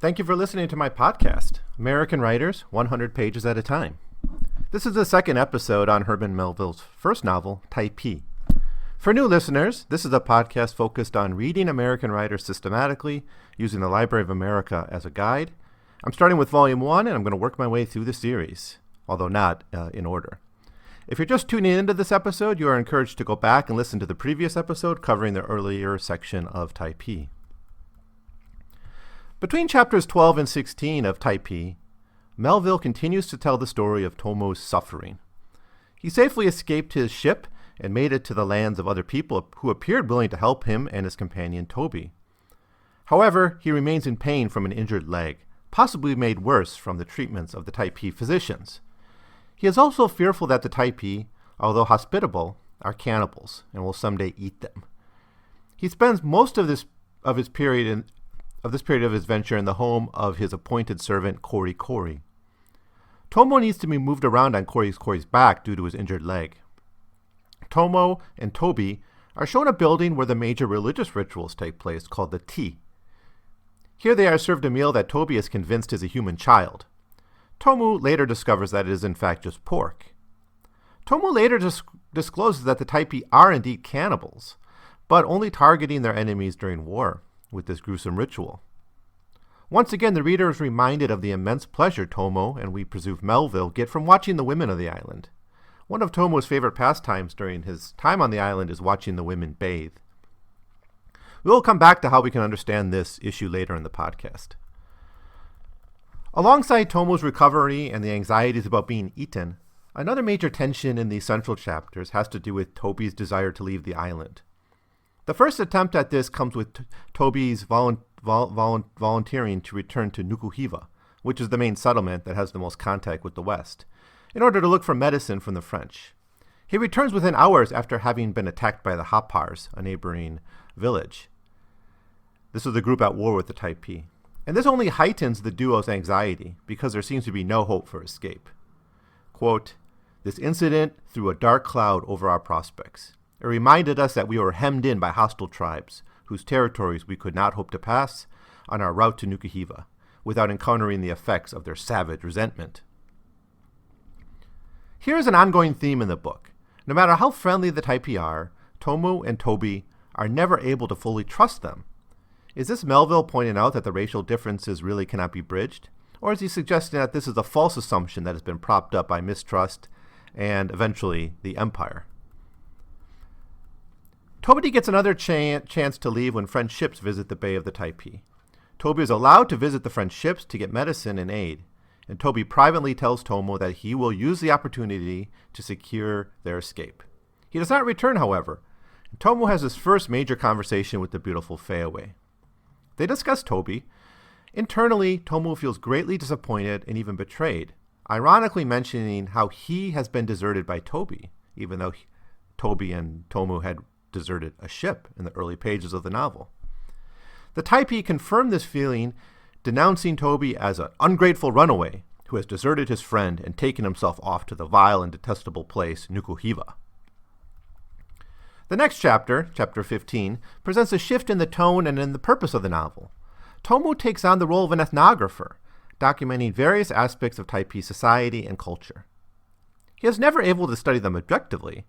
Thank you for listening to my podcast, American Writers, 100 Pages at a Time. This is the second episode on Herman Melville's first novel, Typee. For new listeners, this is a podcast focused on reading American writers systematically, using the Library of America as a guide. I'm starting with Volume 1, and I'm going to work my way through the series, although not in order. If you're just tuning into this episode, you are encouraged to go back and listen to the previous episode covering the earlier section of Typee. Between chapters 12 and 16 of Typee, Melville continues to tell the story of Tomo's suffering. He safely escaped his ship and made it to the lands of other people who appeared willing to help him and his companion Toby. However, he remains in pain from an injured leg, possibly made worse from the treatments of the Typee physicians. He is also fearful that the Typee, although hospitable, are cannibals and will someday eat them. He spends most of this period of his venture in the home of his appointed servant Kori. Tomo needs to be moved around on Kori's back due to his injured leg. Tomo and Toby are shown a building where the major religious rituals take place called the tea. Here they are served a meal that Toby is convinced is a human child. Tomo later discovers that it is in fact just pork. Tomo later discloses that the Typee are indeed cannibals, but only targeting their enemies during war with this gruesome ritual. Once again, the reader is reminded of the immense pleasure Tomo, and we presume Melville, get from watching the women of the island. One of Tomo's favorite pastimes during his time on the island is watching the women bathe. We will come back to how we can understand this issue later in the podcast. Alongside Tomo's recovery and the anxieties about being eaten, another major tension in these central chapters has to do with Toby's desire to leave the island. The first attempt at this comes with Toby's volunteering to return to Nukuhiva, which is the main settlement that has the most contact with the West, in order to look for medicine from the French. He returns within hours after having been attacked by the Hapars, a neighboring village. This is the group at war with the Typee. And this only heightens the duo's anxiety because there seems to be no hope for escape. Quote, "This incident threw a dark cloud over our prospects. It reminded us that we were hemmed in by hostile tribes, whose territories we could not hope to pass on our route to Nukuhiva, without encountering the effects of their savage resentment." Here is an ongoing theme in the book. No matter how friendly the Typee are, Tomo and Toby are never able to fully trust them. Is this Melville pointing out that the racial differences really cannot be bridged? Or is he suggesting that this is a false assumption that has been propped up by mistrust and eventually the empire? Toby gets another chance to leave when French ships visit the Bay of the Typee. Toby is allowed to visit the French ships to get medicine and aid, and Toby privately tells Tomo that he will use the opportunity to secure their escape. He does not return, however, and Tomo has his first major conversation with the beautiful Fayaway. They discuss Toby. Internally, Tomo feels greatly disappointed and even betrayed, ironically mentioning how he has been deserted by Toby, even though Toby and Tomo had deserted a ship in the early pages of the novel. The Typee confirmed this feeling, denouncing Toby as an ungrateful runaway who has deserted his friend and taken himself off to the vile and detestable place Nukuhiva. The next chapter, chapter 15, presents a shift in the tone and in the purpose of the novel. Tomo takes on the role of an ethnographer, documenting various aspects of Taipei society and culture. He is never able to study them objectively.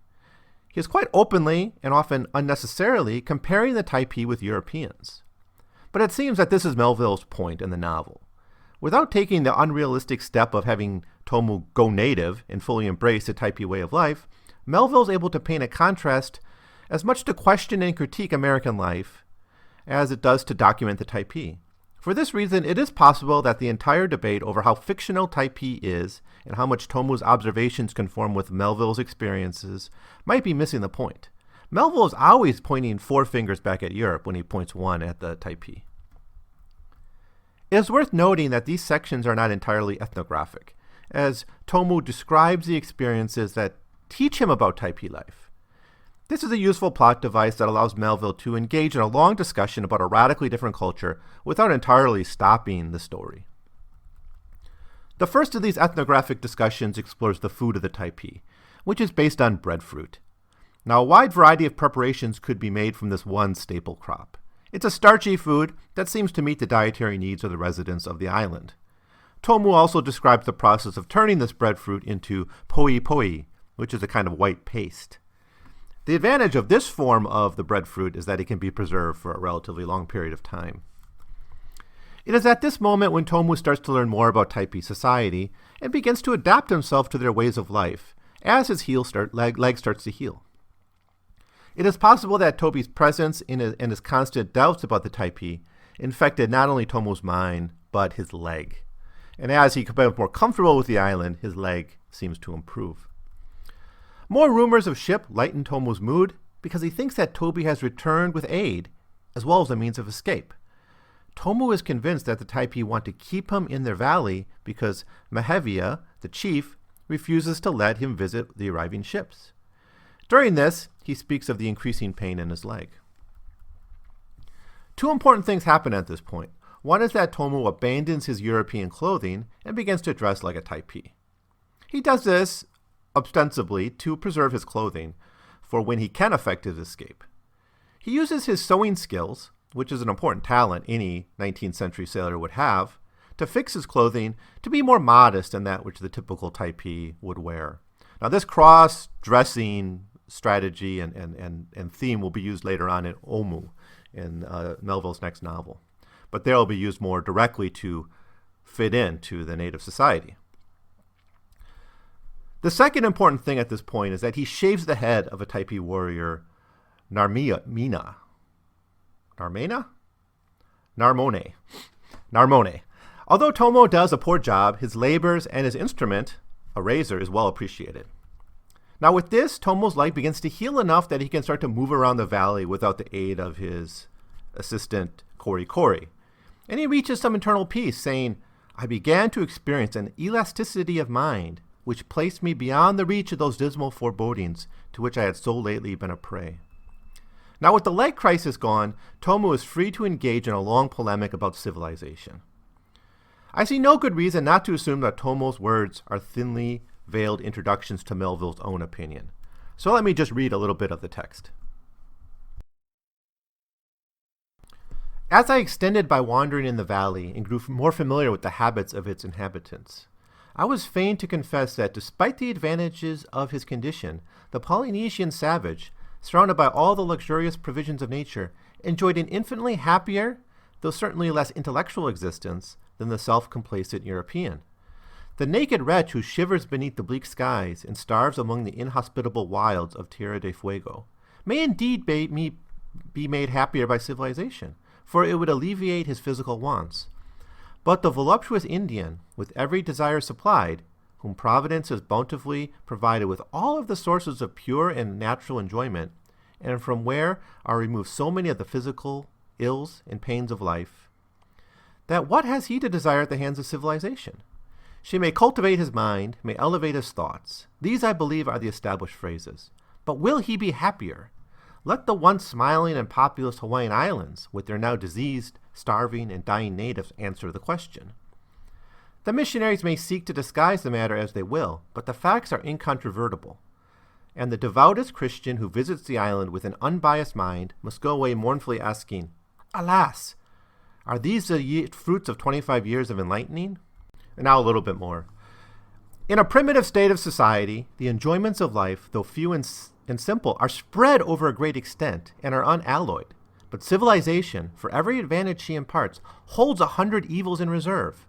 He is quite openly, and often unnecessarily, comparing the Typee with Europeans. But it seems that this is Melville's point in the novel. Without taking the unrealistic step of having Tomo go native and fully embrace the Taipei way of life, Melville is able to paint a contrast as much to question and critique American life as it does to document the Typee. For this reason, it is possible that the entire debate over how fictional Typee is and how much Tomo's observations conform with Melville's experiences might be missing the point. Melville is always pointing four fingers back at Europe when he points one at the Typee. It is worth noting that these sections are not entirely ethnographic, as Tomo describes the experiences that teach him about Taipei life. This is a useful plot device that allows Melville to engage in a long discussion about a radically different culture without entirely stopping the story. The first of these ethnographic discussions explores the food of the Typee, which is based on breadfruit. Now, a wide variety of preparations could be made from this one staple crop. It's a starchy food that seems to meet the dietary needs of the residents of the island. Tomu also describes the process of turning this breadfruit into poi poi, which is a kind of white paste. The advantage of this form of the breadfruit is that it can be preserved for a relatively long period of time. It is at this moment when Tomu starts to learn more about Taipei society and begins to adapt himself to their ways of life as his leg starts to heal. It is possible that Toby's presence and his constant doubts about the Taipei infected not only Tomu's mind, but his leg. And as he becomes more comfortable with the island, his leg seems to improve. More rumors of ship lighten Tomu's mood because he thinks that Toby has returned with aid, as well as a means of escape. Tomu is convinced that the Taipei want to keep him in their valley because Mahevia, the chief, refuses to let him visit the arriving ships. During this, he speaks of the increasing pain in his leg. Two important things happen at this point. One is that Tomu abandons his European clothing and begins to dress like a Taipei. He does this ostensibly to preserve his clothing for when he can effect his escape. He uses his sewing skills, which is an important talent any 19th century sailor would have, to fix his clothing to be more modest than that which the typical Taipei would wear. Now, this cross-dressing strategy and theme will be used later on in Omu, in Melville's next novel. But they'll be used more directly to fit into the native society. The second important thing at this point is that he shaves the head of a Taipei warrior, Narmone. Although Tomu does a poor job, his labors and his instrument, a razor, is well appreciated. Now with this, Tomo's leg begins to heal enough that he can start to move around the valley without the aid of his assistant, Kori. And he reaches some internal peace, saying, "I began to experience an elasticity of mind, which placed me beyond the reach of those dismal forebodings to which I had so lately been a prey." Now with the leg crisis gone, Tomu is free to engage in a long polemic about civilization. I see no good reason not to assume that Tomo's words are thinly veiled introductions to Melville's own opinion. So let me just read a little bit of the text. As I extended by wandering in the valley and grew more familiar with the habits of its inhabitants, I was fain to confess that despite the advantages of his condition, the Polynesian savage, surrounded by all the luxurious provisions of nature, enjoyed an infinitely happier, though certainly less intellectual existence than the self-complacent European. The naked wretch who shivers beneath the bleak skies and starves among the inhospitable wilds of Tierra del Fuego may indeed be made happier by civilization, for it would alleviate his physical wants. But the voluptuous Indian, with every desire supplied, whom Providence has bountifully provided with all of the sources of pure and natural enjoyment, and from where are removed so many of the physical ills and pains of life, that what has he to desire at the hands of civilization? She may cultivate his mind, may elevate his thoughts. These, I believe, are the established phrases. But will he be happier? Let the once smiling and populous Hawaiian Islands, with their now diseased, starving, and dying natives, answer the question. The missionaries may seek to disguise the matter as they will, but the facts are incontrovertible. And the devoutest Christian who visits the island with an unbiased mind must go away mournfully asking, "Alas, are these the fruits of 25 years of enlightening?" And now a little bit more. In a primitive state of society, the enjoyments of life, though few and simple, are spread over a great extent and are unalloyed. But civilization, for every advantage she imparts, holds 100 evils in reserve.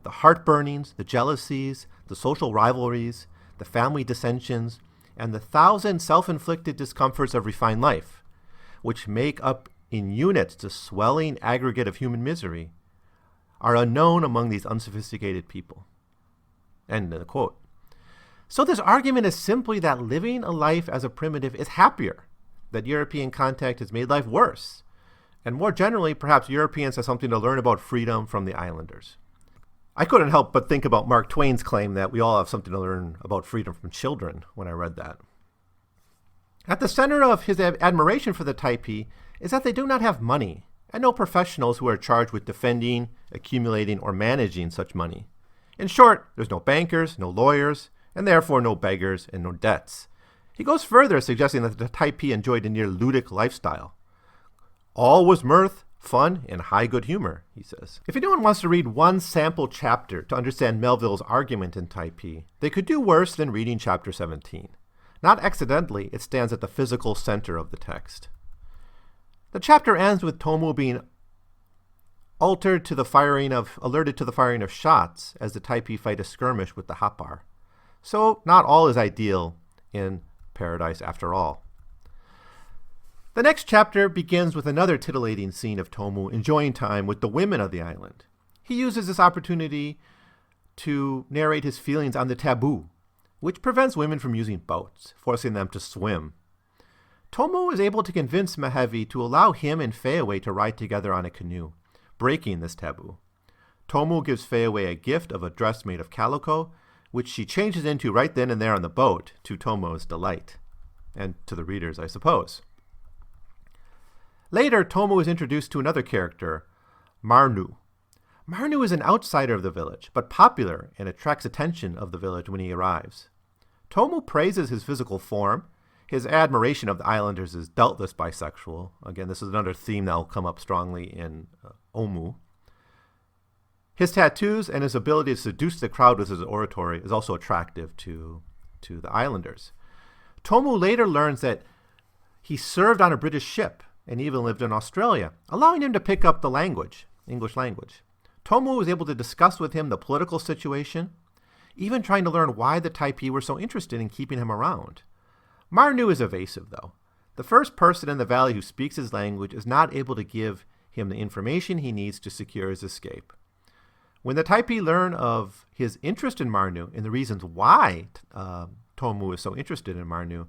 The heart-burnings, the jealousies, the social rivalries, the family dissensions, and the 1,000 self-inflicted discomforts of refined life, which make up in units the swelling aggregate of human misery, are unknown among these unsophisticated people. End of the quote. So this argument is simply that living a life as a primitive is happier, that European contact has made life worse, and more generally, perhaps Europeans have something to learn about freedom from the islanders. I couldn't help but think about Mark Twain's claim that we all have something to learn about freedom from children when I read that. At the center of his admiration for the Taipei is that they do not have money, and no professionals who are charged with defending, accumulating, or managing such money. In short, there's no bankers, no lawyers, and therefore no beggars and no debts. He goes further, suggesting that the Taipei enjoyed a near ludic lifestyle. All was mirth, fun, and high good humor, he says. If anyone wants to read one sample chapter to understand Melville's argument in Typee, they could do worse than reading chapter 17. Not accidentally, it stands at the physical center of the text. The chapter ends with Tomu being alerted to the firing of shots as the Typee fight a skirmish with the Hapar. So not all is ideal in paradise after all. The next chapter begins with another titillating scene of Tomu enjoying time with the women of the island. He uses this opportunity to narrate his feelings on the taboo, which prevents women from using boats, forcing them to swim. Tomu is able to convince Mehevi to allow him and Fayaway to ride together on a canoe, breaking this taboo. Tomu gives Fayaway a gift of a dress made of calico, which she changes into right then and there on the boat, to Tomo's delight. And to the readers, I suppose. Later, Tomu is introduced to another character, Marnu. Marnu is an outsider of the village, but popular and attracts attention of the village when he arrives. Tomu praises his physical form. His admiration of the islanders is doubtless bisexual. Again, this is another theme that will come up strongly in Omu. His tattoos and his ability to seduce the crowd with his oratory is also attractive to the islanders. Tomu later learns that he served on a British ship and even lived in Australia, allowing him to pick up the language, English language. Tomu was able to discuss with him the political situation, even trying to learn why the Taipei were so interested in keeping him around. Marnu is evasive, though. The first person in the valley who speaks his language is not able to give him the information he needs to secure his escape. When the Taipei learn of his interest in Marnu and the reasons why Tomu is so interested in Marnu,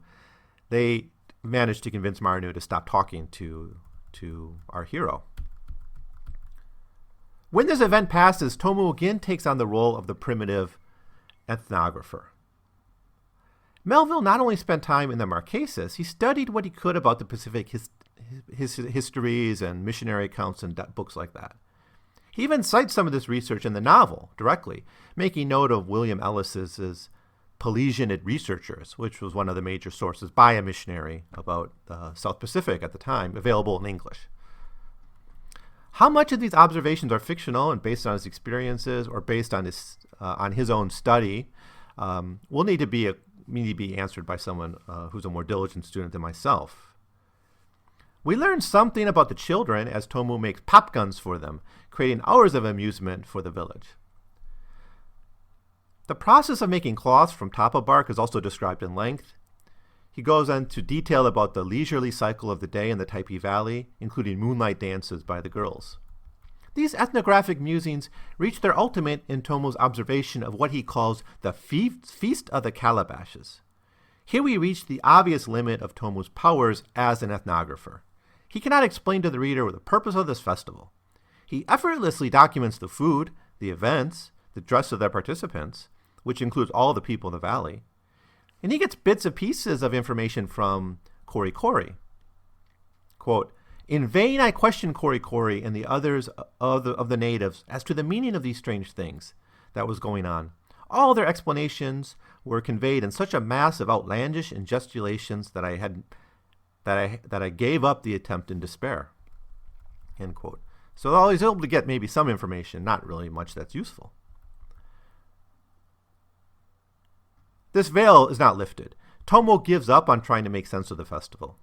they manage to convince Marnu to stop talking to our hero. When this event passes, Tomu again takes on the role of the primitive ethnographer. Melville not only spent time in the Marquesas, he studied what he could about the Pacific histories and missionary accounts and books like that. He even cites some of this research in the novel directly, making note of William Ellis's Polynesian Researchers, which was one of the major sources by a missionary about the South Pacific at the time, available in English. How much of these observations are fictional and based on his experiences or based on his own study will need to be answered by someone who's a more diligent student than myself. We learn something about the children as Tomu makes pop guns for them, creating hours of amusement for the village. The process of making cloths from tapa bark is also described in length. He goes into detail about the leisurely cycle of the day in the Typee Valley, including moonlight dances by the girls. These ethnographic musings reach their ultimate in Tomu's observation of what he calls the Feast of the Calabashes. Here we reach the obvious limit of Tomu's powers as an ethnographer. He cannot explain to the reader the purpose of this festival. He effortlessly documents the food, the events, the dress of their participants, which includes all the people in the valley. And he gets bits and pieces of information from Kori Kori. Quote, "In vain I questioned Kori Kori and the others of the natives as to the meaning of these strange things that was going on. All their explanations were conveyed in such a mass of outlandish and gesticulations that I gave up the attempt in despair." End quote. So he's able to get maybe some information, not really much that's useful. This veil is not lifted. Tomu gives up on trying to make sense of the festival.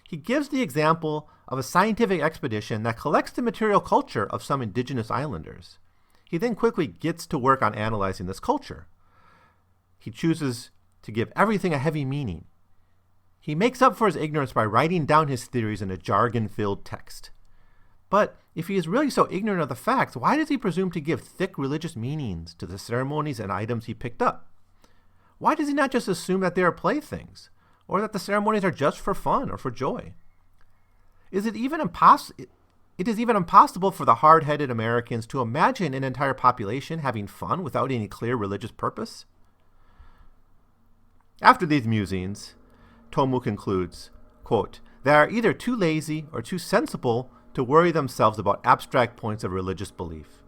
He gives the example of a scientific expedition that collects the material culture of some indigenous islanders. He then quickly gets to work on analyzing this culture. He chooses to give everything a heavy meaning. He makes up for his ignorance by writing down his theories in a jargon-filled text. But if he is really so ignorant of the facts, why does he presume to give thick religious meanings to the ceremonies and items he picked up? Why does he not just assume that they are playthings, or that the ceremonies are just for fun or for joy? It is even impossible for the hard-headed Americans to imagine an entire population having fun without any clear religious purpose. After these musings, Tomu concludes, quote, "They are either too lazy or too sensible to worry themselves about abstract points of religious belief."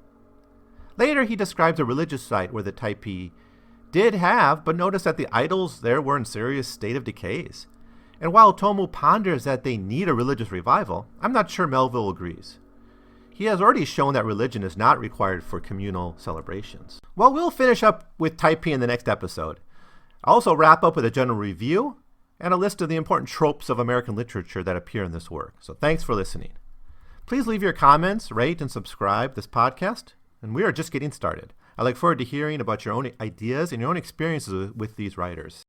Later, he describes a religious site where the Taipei did have, but noticed that the idols there were in serious state of decays. And while Tomu ponders that they need a religious revival, I'm not sure Melville agrees. he has already shown that religion is not required for communal celebrations. Well, we'll finish up with Typee in the next episode. I'll also wrap up with a general review and a list of the important tropes of American literature that appear in this work. So thanks for listening. Please leave your comments, rate, and subscribe this podcast. And we are just getting started. I look forward to hearing about your own ideas and your own experiences with these writers.